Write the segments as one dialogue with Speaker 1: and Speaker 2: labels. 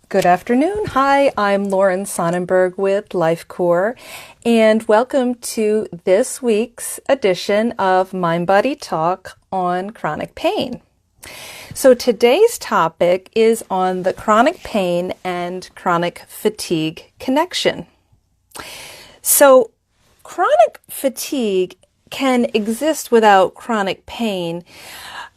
Speaker 1: Good afternoon. Hi, I'm Lauren Sonnenberg with LifeCore, and welcome to this week's edition of Mind Body Talk on chronic pain. So today's topic is on the chronic pain and chronic fatigue connection. So chronic fatigue can exist without chronic pain.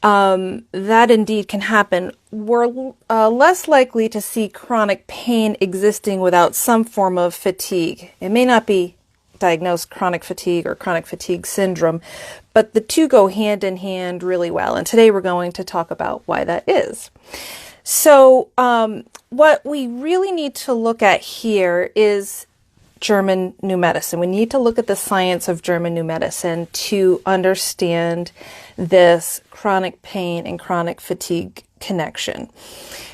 Speaker 1: That indeed can happen. We're less likely to see chronic pain existing without some form of fatigue. It may not be diagnosed chronic fatigue or chronic fatigue syndrome, but the two go hand in hand really well. And today we're going to talk about why that is. So what we really need to look at here is German New Medicine. We need to look at the science of German New Medicine to understand this chronic pain and chronic fatigue connection.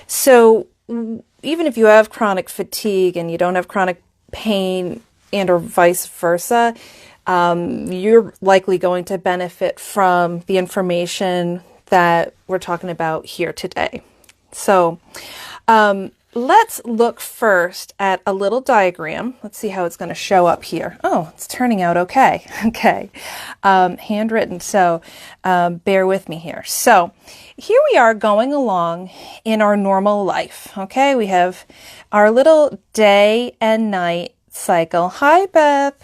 Speaker 1: So even if you have chronic fatigue and you don't have chronic pain and or vice versa, you're likely going to benefit from the information that we're talking about here today. So let's look first at a little diagram. Let's see how it's going to show up here. Oh, it's turning out okay. Okay. Handwritten, so bear with me here. So here we are going along in our normal life. Okay, we have our little day and night cycle. Hi, Beth.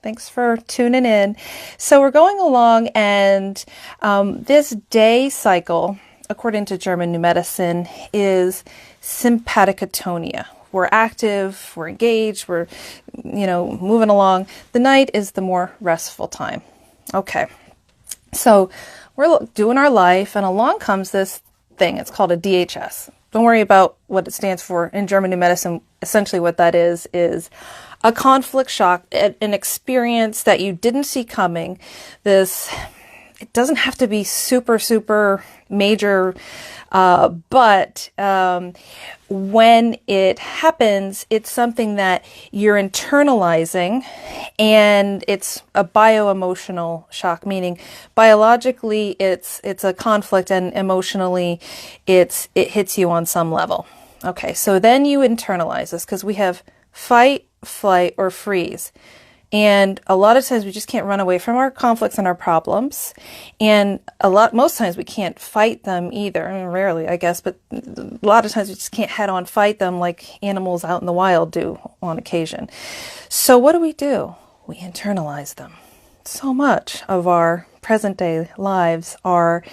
Speaker 1: Thanks for tuning in. So we're going along, and this day cycle, according to German New Medicine, is sympathicatonia. We're active, we're engaged, we're, moving along. The night is the more restful time. Okay. So we're doing our life, and along comes this thing. It's called a DHS. Don't worry about what it stands for in German New Medicine. Essentially what that is a conflict shock, an experience that you didn't see coming. It doesn't have to be super major, but when it happens, it's something that you're internalizing, and it's a bio-emotional shock, meaning biologically it's a conflict, and emotionally it hits you on some level. Okay, so then you internalize this because we have fight, flight, or freeze. And a lot of times we just can't run away from our conflicts and our problems. And most times we can't fight them either. I mean, rarely, I guess, but a lot of times we just can't head on fight them like animals out in the wild do on occasion. So what do? We internalize them. So much of our present day lives are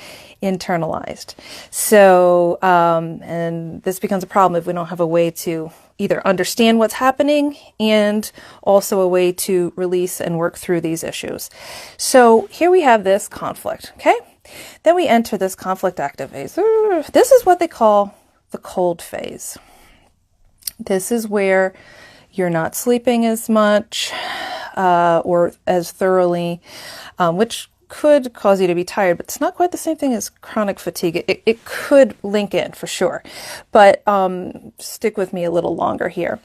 Speaker 1: internalized. So, and this becomes a problem if we don't have a way to either understand what's happening and also a way to release and work through these issues. So here we have this conflict, okay? Then we enter this conflict active phase. This is what they call the cold phase. This is where you're not sleeping as much or as thoroughly, which could cause you to be tired, but it's not quite the same thing as chronic fatigue. It could link in for sure, but stick with me a little longer here.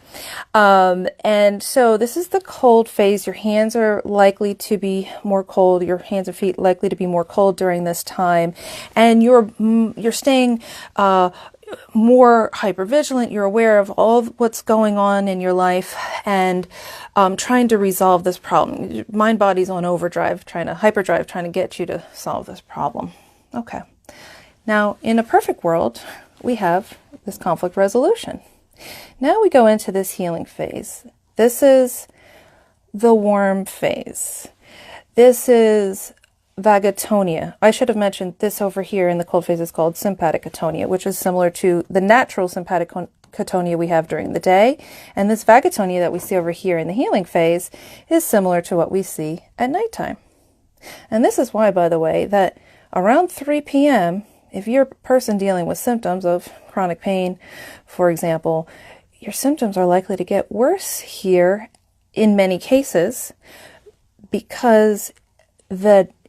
Speaker 1: And so this is the cold phase. Your hands are likely to be more cold. Your hands and feet likely to be more cold during this time, and you're staying more hypervigilant. You're aware of all what's going on in your life and trying to resolve this problem. Mind body's on overdrive, hyperdrive, trying to get you to solve this problem. Okay. Now, in a perfect world, we have this conflict resolution. Now we go into this healing phase. This is the warm phase. This is vagatonia. I should have mentioned this over here in the cold phase is called sympathicatonia, which is similar to the natural sympathicatonia we have during the day. And this vagatonia that we see over here in the healing phase is similar to what we see at nighttime. And this is why, by the way, that around 3 p.m., if you're a person dealing with symptoms of chronic pain, for example, your symptoms are likely to get worse here in many cases because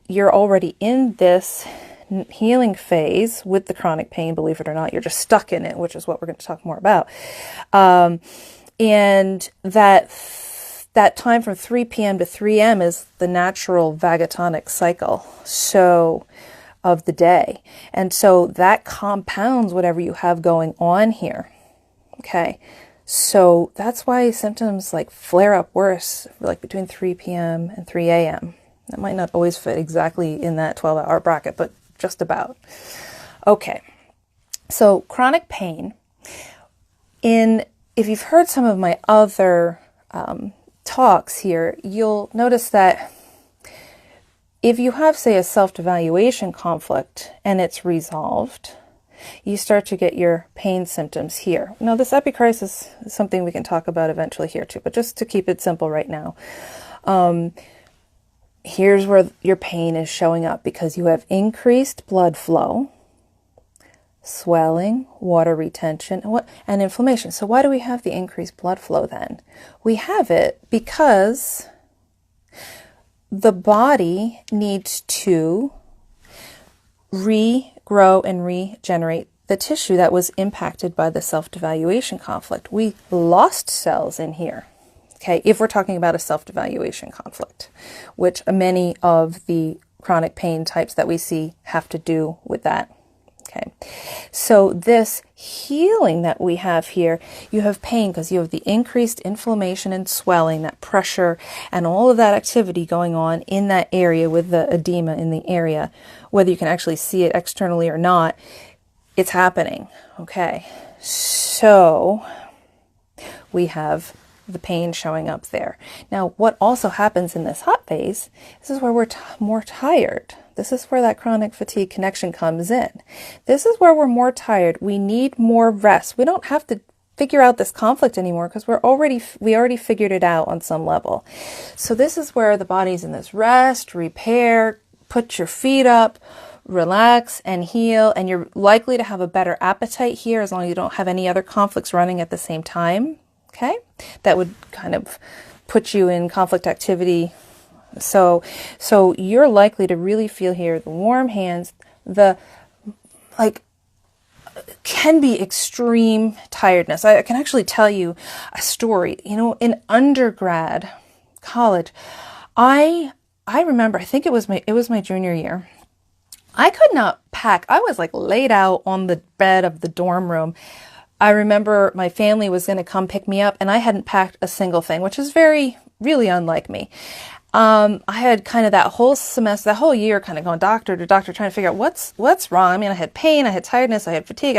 Speaker 1: you're already in this healing phase with the chronic pain, believe it or not. You're just stuck in it, which is what we're going to talk more about. And that time from 3 p.m. to 3 a.m. is the natural vagatonic cycle of the day. And so that compounds whatever you have going on here. Okay, so that's why symptoms like flare up worse, like between 3 p.m. and 3 a.m. That might not always fit exactly in that 12-hour bracket, but just about. Okay, so chronic pain. If you've heard some of my other talks here, you'll notice that if you have, say, a self-evaluation conflict and it's resolved, you start to get your pain symptoms here. Now, this epicrisis is something we can talk about eventually here too, but just to keep it simple right now, here's where your pain is showing up because you have increased blood flow, swelling, water retention, and inflammation. So why do we have the increased blood flow then? We have it because the body needs to regrow and regenerate the tissue that was impacted by the self-devaluation conflict. We lost cells in here. Okay, if we're talking about a self-devaluation conflict, which many of the chronic pain types that we see have to do with that. Okay, so this healing that we have here, you have pain because you have the increased inflammation and swelling, that pressure and all of that activity going on in that area with the edema in the area. Whether you can actually see it externally or not, it's happening. Okay, so we have the pain showing up there. Now, what also happens in this hot phase, this is where we're more tired. This is where that chronic fatigue connection comes in. This is where we're more tired. We need more rest. We don't have to figure out this conflict anymore because we already figured it out on some level. So this is where the body's in this rest, repair, put your feet up, relax and heal, and you're likely to have a better appetite here as long as you don't have any other conflicts running at the same time. Okay, that would kind of put you in conflict activity. So you're likely to really feel here the warm hands, the can be extreme tiredness. I can actually tell you a story. You know, in undergrad, college, I remember, I think it was my junior year. I could not pack. I was like laid out on the bed of the dorm room. I remember my family was going to come pick me up and I hadn't packed a single thing, which is really unlike me. I had kind of that whole semester, that whole year kind of going doctor to doctor trying to figure out what's wrong. I mean, I had pain, I had tiredness, I had fatigue,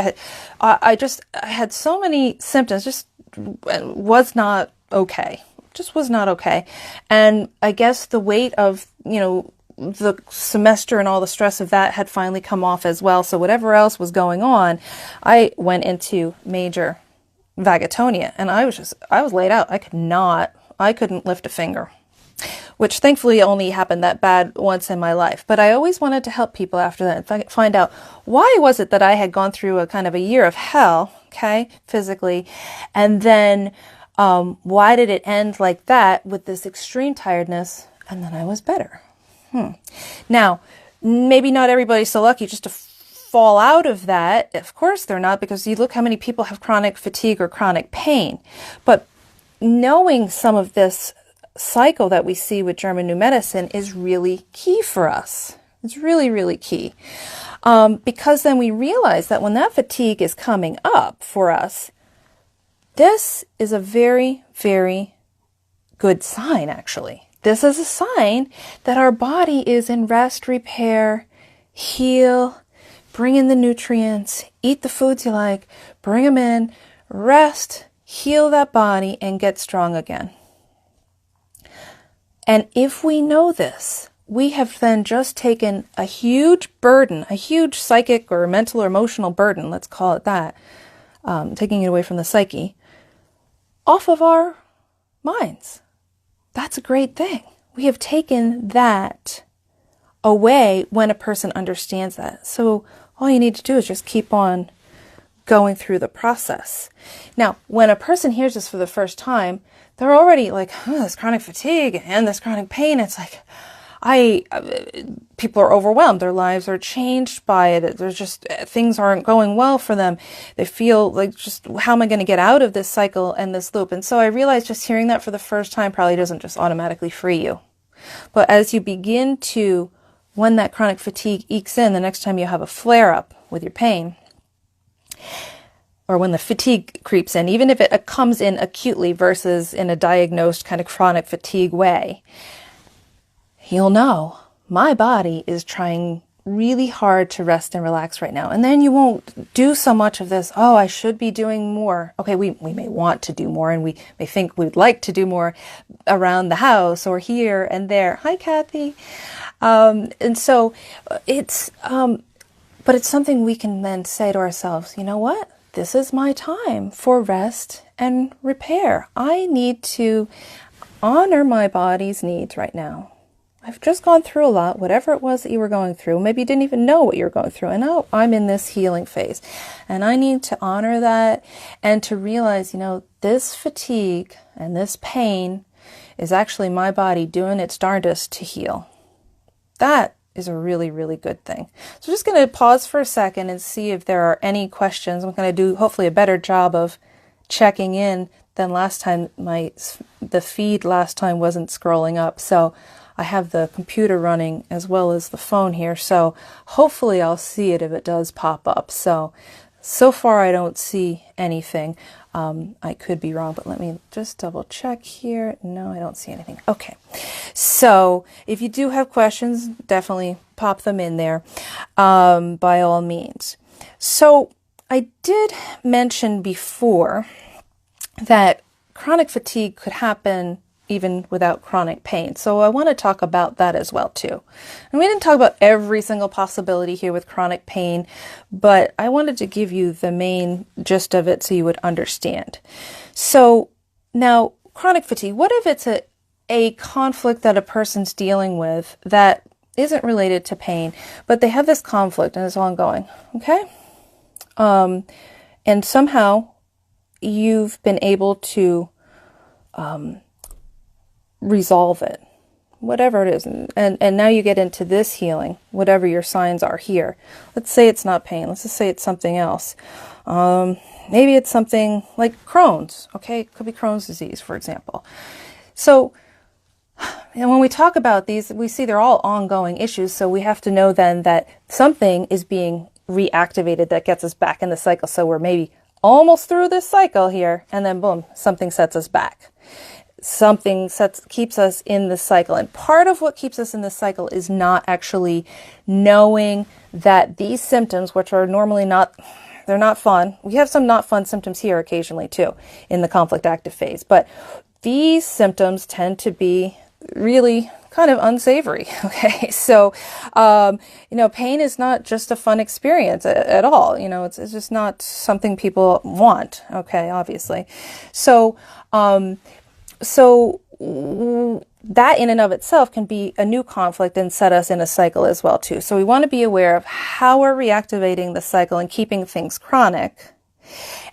Speaker 1: I had so many symptoms, just was not okay. Just was not okay. And I guess the weight of, the semester and all the stress of that had finally come off as well. So whatever else was going on, I went into major vagatonia and I was laid out. I couldn't lift a finger, which thankfully only happened that bad once in my life. But I always wanted to help people after that and find out why was it that I had gone through a kind of a year of hell, okay, physically, and then why did it end like that with this extreme tiredness, and then I was better. Now, maybe not everybody's so lucky just to fall out of that. Of course they're not, because you look how many people have chronic fatigue or chronic pain. But knowing some of this cycle that we see with German New Medicine is really key for us. It's really, really key. Because then we realize that when that fatigue is coming up for us, this is a very, very good sign, actually. This is a sign that our body is in rest, repair, heal, bring in the nutrients, eat the foods you like, bring them in, rest, heal that body, and get strong again. And if we know this, we have then just taken a huge burden, a huge psychic or mental or emotional burden, let's call it that, taking it away from the psyche, off of our minds. That's a great thing. We have taken that away when a person understands that. So all you need to do is just keep on going through the process. Now, when a person hears this for the first time, they're already like, this chronic fatigue and this chronic pain. It's like, people are overwhelmed. Their lives are changed by it. There's just, things aren't going well for them. They feel like, just, how am I going to get out of this cycle and this loop? And so I realized just hearing that for the first time probably doesn't just automatically free you. But as you begin to, when that chronic fatigue ekes in, the next time you have a flare up with your pain, or when the fatigue creeps in, even if it comes in acutely versus in a diagnosed kind of chronic fatigue way, you'll know my body is trying really hard to rest and relax right now. And then you won't do so much of this, oh, I should be doing more. Okay, we may want to do more, and we may think we'd like to do more around the house or here and there. Hi, Kathy. And so it's, but it's something we can then say to ourselves, you know what? This is my time for rest and repair. I need to honor my body's needs right now. I've just gone through a lot, whatever it was that you were going through. Maybe you didn't even know what you were going through. And now I'm in this healing phase. And I need to honor that and to realize, you know, this fatigue and this pain is actually my body doing its darndest to heal. That is a really, really good thing. So I'm just going to pause for a second and see if there are any questions. I'm going to do hopefully a better job of checking in than last time. The feed last time wasn't scrolling up. So I have the computer running as well as the phone here. So hopefully I'll see it if it does pop up. So far I don't see anything. I could be wrong, but let me just double check here. No, I don't see anything. Okay. So if you do have questions, definitely pop them in there, by all means. So I did mention before that chronic fatigue could happen even without chronic pain. So I want to talk about that as well too. And we didn't talk about every single possibility here with chronic pain, but I wanted to give you the main gist of it so you would understand. So now chronic fatigue, what if it's a conflict that a person's dealing with that isn't related to pain, but they have this conflict and it's ongoing, okay? And somehow you've been able to resolve it, whatever it is. And now you get into this healing, whatever your signs are here. Let's say it's not pain. Let's just say it's something else. Maybe it's something like Crohn's. Okay. It could be Crohn's disease, for example. So, and when we talk about these, we see they're all ongoing issues. So we have to know then that something is being reactivated that gets us back in the cycle. So we're maybe almost through this cycle here, and then boom, something sets us back. Something keeps us in the cycle. And part of what keeps us in the cycle is not actually knowing that these symptoms, which are normally they're not fun. We have some not fun symptoms here occasionally too in the conflict active phase, but these symptoms tend to be really kind of unsavory. Okay. So, pain is not just a fun experience at all. It's just not something people want. Okay. Obviously. So that in and of itself can be a new conflict and set us in a cycle as well too. So we want to be aware of how we're reactivating the cycle and keeping things chronic.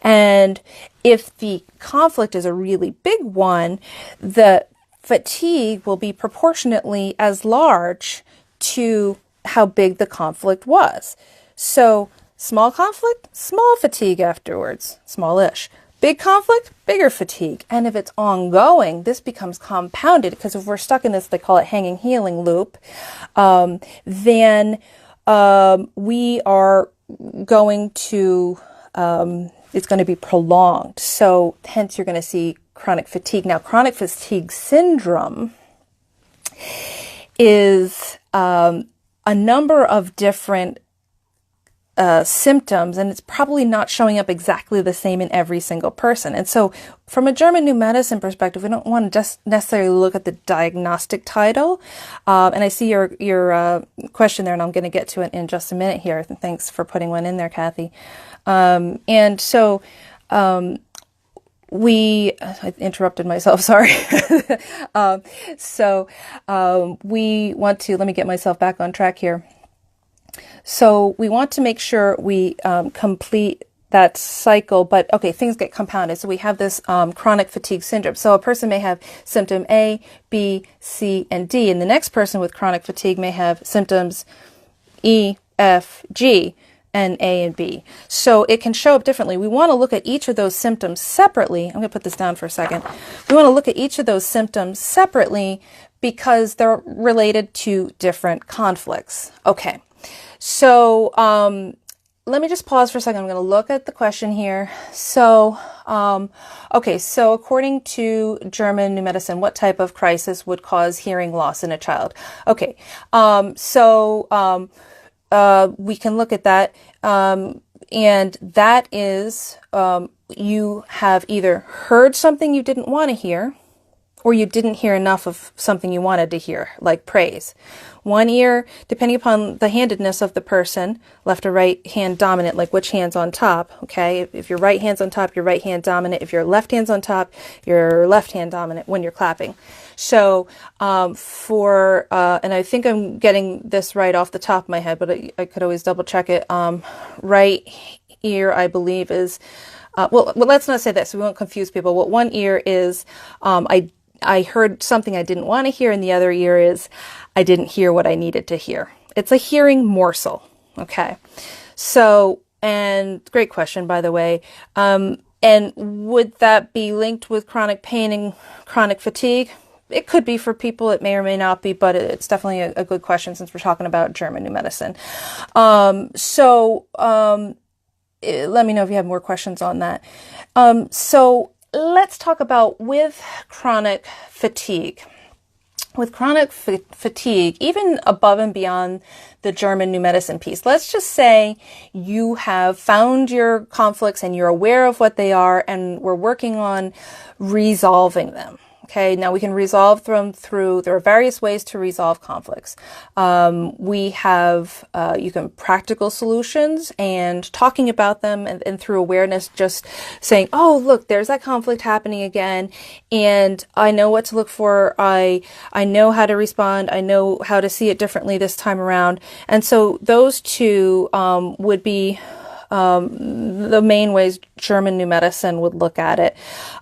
Speaker 1: And if the conflict is a really big one, the fatigue will be proportionately as large to how big the conflict was. So small conflict, small fatigue afterwards, smallish. Big conflict, bigger fatigue. And if it's ongoing, this becomes compounded, because if we're stuck in this, they call it hanging healing loop, then we are going to, it's going to be prolonged. So hence you're going to see chronic fatigue. Now, chronic fatigue syndrome is a number of different symptoms, and it's probably not showing up exactly the same in every single person. And so from a German new medicine perspective, we don't want to just necessarily look at the diagnostic title. And I see your question there, and I'm going to get to it in just a minute here. Thanks for putting one in there, Kathy. And so I interrupted myself, sorry. We want to, let me get myself back on track here. So we want to make sure we complete that cycle, but okay, things get compounded. So we have this chronic fatigue syndrome. So a person may have symptom A, B, C, and D, and the next person with chronic fatigue may have symptoms E, F, G, and A and B. So it can show up differently. We want to look at each of those symptoms separately. I'm going to put this down for a second. We want to look at each of those symptoms separately because they're related to different conflicts. Okay. So, let me just pause for a second. I'm going to look at the question here. So, okay, so according to German New Medicine, what type of crisis would cause hearing loss in a child? Okay, we can look at that, and that is you have either heard something you didn't want to hear, or you didn't hear enough of something you wanted to hear, like praise. One ear, depending upon the handedness of the person, left or right hand dominant, like which hand's on top, okay? If your right hand's on top, your right hand dominant. If your left hand's on top, your left hand dominant when you're clapping. So and I think I'm getting this right off the top of my head, but I could always double check it. Right ear, I believe, is, well, let's not say that so we won't confuse people. What one ear is, I heard something I didn't want to hear, and the other ear is I didn't hear what I needed to hear. It's a hearing morsel. Okay. So, and great question, by the way. And would that be linked with chronic pain and chronic fatigue? It could be for people. It may or may not be, but it's definitely a good question since we're talking about German New Medicine. Let me know if you have more questions on that. So let's talk about with chronic fatigue. With chronic fatigue, even above and beyond the German New Medicine piece, let's just say you have found your conflicts and you're aware of what they are, and we're working on resolving them. Okay, now we can resolve them there are various ways to resolve conflicts. We have, you can practical solutions and talking about them and through awareness, just saying, oh, look, there's that conflict happening again. And I know what to look for. I know how to respond. I know how to see it differently this time around. And so those two, would be, the main ways German New Medicine would look at it,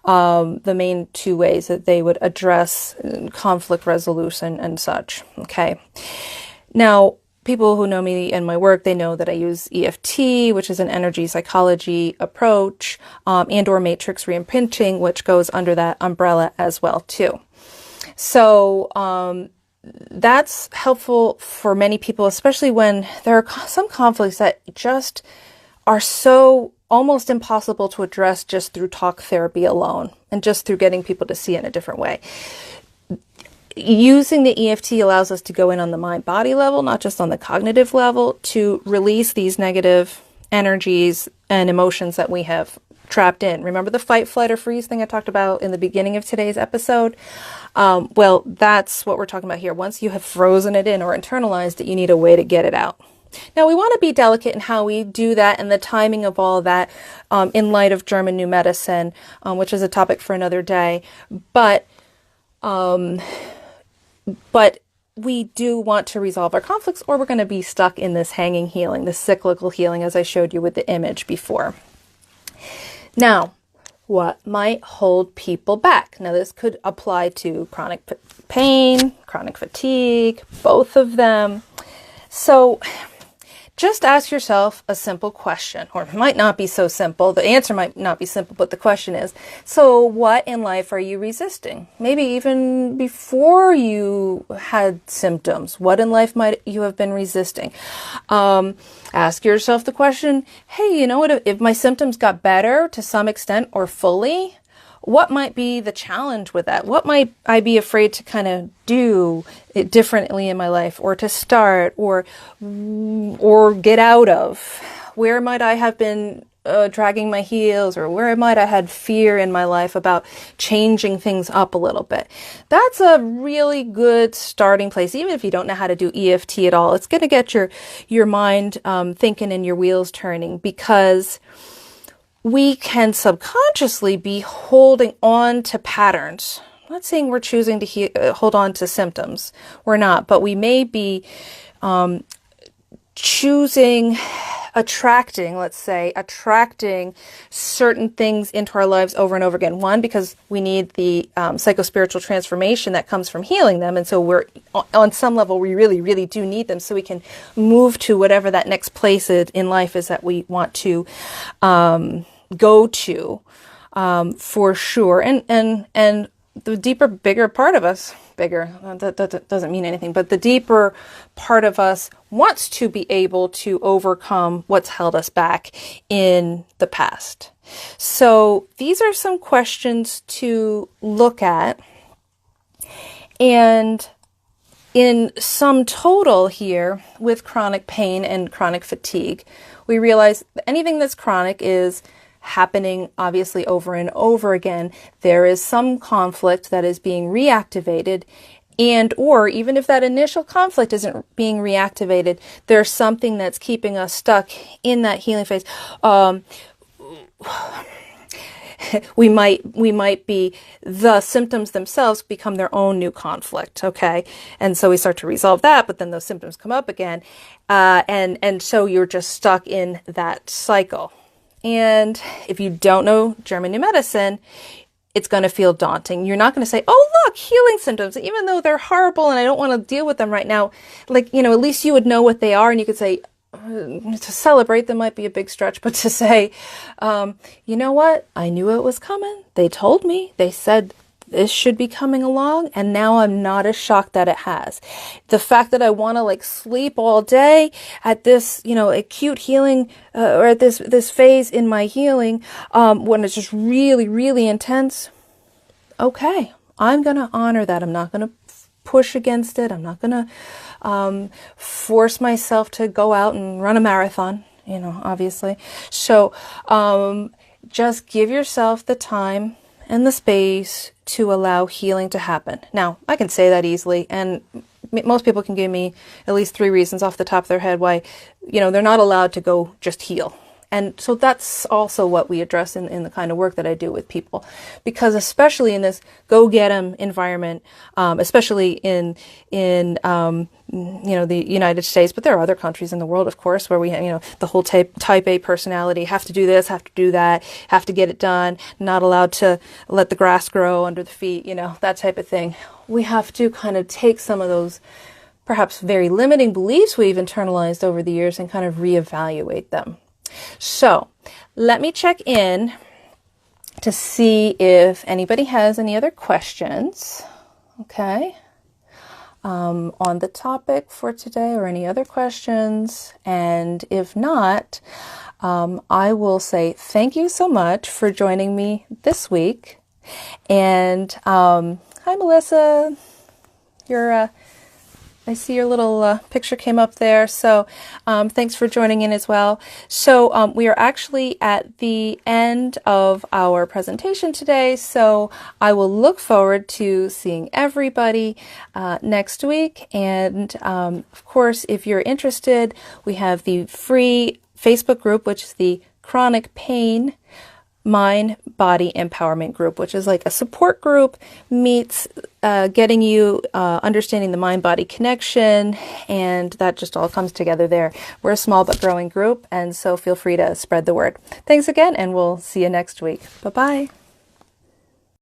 Speaker 1: the main two ways that they would address conflict resolution and such. Okay. Now, people who know me and my work, they know that I use EFT, which is an energy psychology approach, and or matrix reimprinting, which goes under that umbrella as well too. So, that's helpful for many people, especially when there are some conflicts that just are so almost impossible to address just through talk therapy alone and just through getting people to see it in a different way. Using the EFT allows us to go in on the mind-body level, not just on the cognitive level, to release these negative energies and emotions that we have trapped in. Remember the fight, flight, or freeze thing I talked about in the beginning of today's episode? Well, that's what we're talking about here. Once you have frozen it in or internalized it, you need a way to get it out. Now, we want to be delicate in how we do that and the timing of all that in light of German New Medicine, which is a topic for another day. But we do want to resolve our conflicts, or we're going to be stuck in this hanging healing, this cyclical healing, as I showed you with the image before. Now, what might hold people back? Now, this could apply to chronic pain, chronic fatigue, both of them. So just ask yourself a simple question, or it might not be so simple. The answer might not be simple, but the question is, so what in life are you resisting? Maybe even before you had symptoms, what in life might you have been resisting? Ask yourself the question, hey, you know what, if my symptoms got better to some extent or fully, what might be the challenge with that? What might I be afraid to kind of do it differently in my life, or to start, or get out of? Where might I have been dragging my heels, or where might I had fear in my life about changing things up a little bit? That's a really good starting place. Even if you don't know how to do EFT at all, it's going to get your mind thinking and your wheels turning, because we can subconsciously be holding on to patterns. I'm not saying we're choosing to hold on to symptoms. We're not, but we may be attracting certain things into our lives over and over again. One, because we need the psychospiritual transformation that comes from healing them. And so we're on some level, we really, really do need them so we can move to whatever that next place in life is that we want to go to, for sure. And the deeper, bigger part of us, bigger, that doesn't mean anything, but the deeper part of us wants to be able to overcome what's held us back in the past. So these are some questions to look at. And in sum total here, with chronic pain and chronic fatigue, we realize that anything that's chronic is happening obviously over and over again. There is some conflict that is being reactivated, and or even if that initial conflict isn't being reactivated, there's something that's keeping us stuck in that healing phase. We might be, the symptoms themselves become their own new conflict, okay? And so we start to resolve that, but then those symptoms come up again. And so you're just stuck in that cycle. And if you don't know German New Medicine, it's going to feel daunting. You're not going to say, oh, look, healing symptoms, even though they're horrible and I don't want to deal with them right now. Like, at least you would know what they are, and you could say, to celebrate them might be a big stretch, but to say, you know what? I knew it was coming. They told me. They said this should be coming along, and now I'm not as shocked that it has. The fact that I want to sleep all day at this, acute healing, or at this phase in my healing, when it's just really, really intense. Okay, I'm going to honor that. I'm not going to push against it. I'm not going to force myself to go out and run a marathon, obviously. So just give yourself the time and the space to allow healing to happen. Now, I can say that easily, and most people can give me at least 3 reasons off the top of their head why, they're not allowed to go just heal. And so that's also what we address in the kind of work that I do with people, because especially in this go-get-'em environment, especially in the United States, but there are other countries in the world, of course, where we the whole type A personality, have to do this, have to do that, have to get it done, not allowed to let the grass grow under the feet, that type of thing. We have to kind of take some of those perhaps very limiting beliefs we've internalized over the years and kind of reevaluate them. So let me check in to see if anybody has any other questions, okay, on the topic for today, or any other questions. And if not, I will say thank you so much for joining me this week. And hi, Melissa. I see your little picture came up there. So thanks for joining in as well. So we are actually at the end of our presentation today. So I will look forward to seeing everybody next week. And of course, if you're interested, we have the free Facebook group, which is the Chronic Pain Mind Body Empowerment Group, which is like a support group, meets getting you understanding the mind-body connection, and that just all comes together there. We're a small but growing group, and so feel free to spread the word. Thanks again, and we'll see you next week. Bye-bye.